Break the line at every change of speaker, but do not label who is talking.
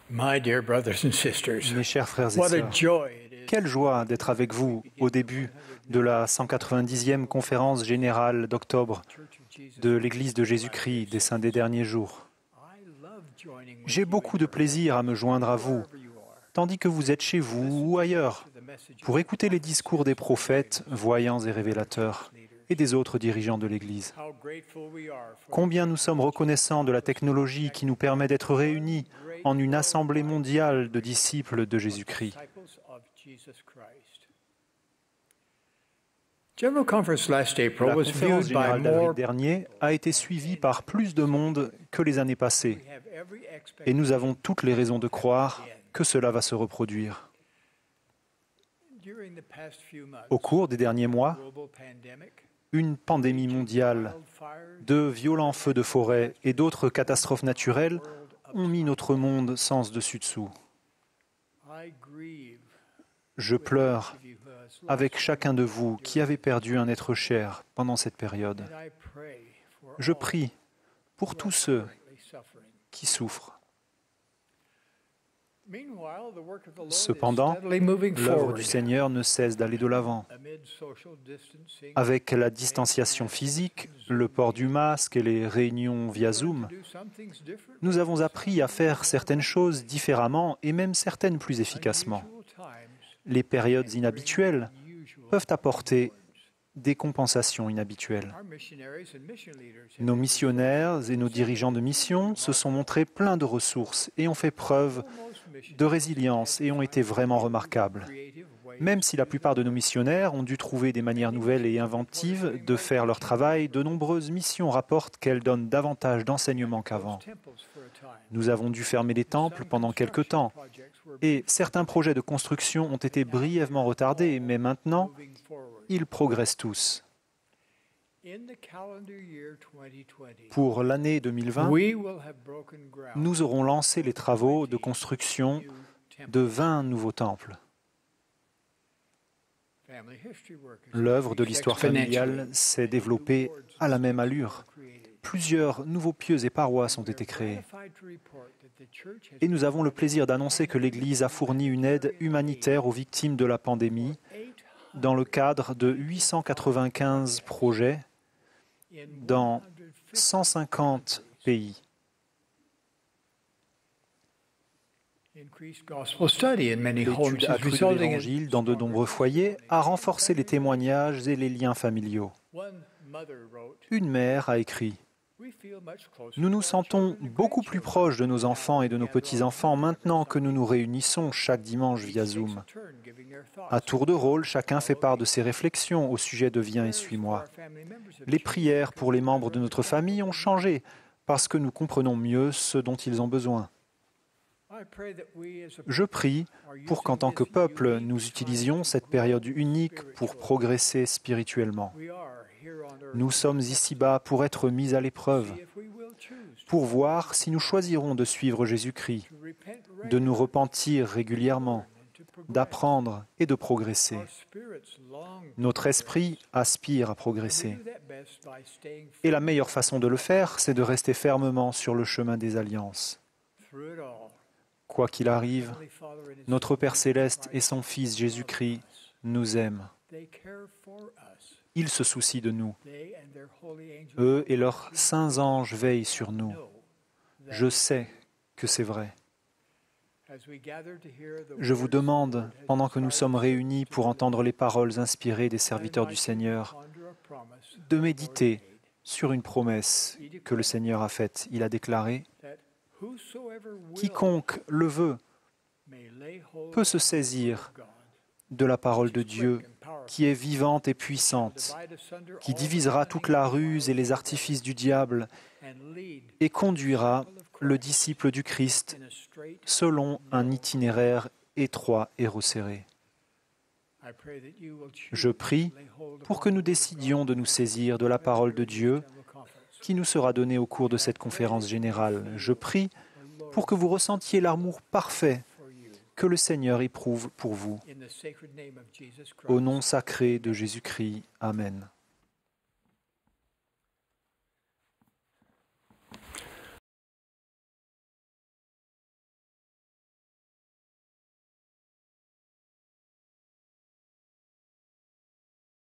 My dear brothers and sisters,
Mes chers frères et
what a
sœurs,
joy it is.
quelle joie d'être avec vous au début de la 190e conférence générale d'octobre de l'Église de Jésus-Christ des Saints des Derniers Jours. J'ai beaucoup de plaisir à me joindre à vous, tandis que vous êtes chez vous ou ailleurs, pour écouter les discours des prophètes, voyants et révélateurs, et des autres dirigeants de l'Église. Combien nous sommes reconnaissants de la technologie qui nous permet d'être réunis en une assemblée mondiale de disciples de Jésus-Christ. La conférence générale d'avril dernier a été suivie par plus de monde que les années passées, et nous avons toutes les raisons de croire que cela va se reproduire. Au cours des derniers mois, une pandémie mondiale, de violents feux de forêt et d'autres catastrophes naturelles ont mis notre monde sens dessus-dessous. Je pleure avec chacun de vous qui avez perdu un être cher pendant cette période. Je prie pour tous ceux qui souffrent. Cependant, l'œuvre du Seigneur ne cesse d'aller de l'avant. Avec la distanciation physique, le port du masque et les réunions via Zoom, nous avons appris à faire certaines choses différemment et même certaines plus efficacement. Les périodes inhabituelles peuvent apporter des compensations inhabituelles. Nos missionnaires et nos dirigeants de mission se sont montrés pleins de ressources et ont fait preuve de résilience et ont été vraiment remarquables. Même si la plupart de nos missionnaires ont dû trouver des manières nouvelles et inventives de faire leur travail, de nombreuses missions rapportent qu'elles donnent davantage d'enseignements qu'avant. Nous avons dû fermer les temples pendant quelque temps et certains projets de construction ont été brièvement retardés, mais maintenant, ils progressent tous. Pour l'année 2020, nous aurons lancé les travaux de construction de 20 nouveaux temples. L'œuvre de l'histoire familiale s'est développée à la même allure. Plusieurs nouveaux pieux et paroisses ont été créés. Et nous avons le plaisir d'annoncer que l'Église a fourni une aide humanitaire aux victimes de la pandémie dans le cadre de 895 projets dans 150 pays. L'étude accrue de l'Évangile dans de nombreux foyers a renforcé les témoignages et les liens familiaux. Une mère a écrit « Nous nous sentons beaucoup plus proches de nos enfants et de nos petits-enfants maintenant que nous nous réunissons chaque dimanche via Zoom. À tour de rôle, chacun fait part de ses réflexions au sujet de « Viens et suis-moi ». Les prières pour les membres de notre famille ont changé parce que nous comprenons mieux ce dont ils ont besoin. Je prie pour qu'en tant que peuple, nous utilisions cette période unique pour progresser spirituellement. Nous sommes ici-bas pour être mis à l'épreuve, pour voir si nous choisirons de suivre Jésus-Christ, de nous repentir régulièrement, d'apprendre et de progresser. Notre esprit aspire à progresser. Et la meilleure façon de le faire, c'est de rester fermement sur le chemin des alliances. Quoi qu'il arrive, notre Père céleste et son Fils Jésus-Christ nous aiment. Ils se soucient de nous. Eux et leurs saints anges veillent sur nous. Je sais que c'est vrai. Je vous demande, pendant que nous sommes réunis pour entendre les paroles inspirées des serviteurs du Seigneur, de méditer sur une promesse que le Seigneur a faite. Il a déclaré « Quiconque le veut peut se saisir de la parole de Dieu qui est vivante et puissante, qui divisera toute la ruse et les artifices du diable et conduira le disciple du Christ selon un itinéraire étroit et resserré. » Je prie pour que nous décidions de nous saisir de la parole de Dieu qui nous sera donnée au cours de cette conférence générale. Je prie pour que vous ressentiez l'amour parfait que le Seigneur éprouve pour vous. Au nom sacré de Jésus-Christ. Amen.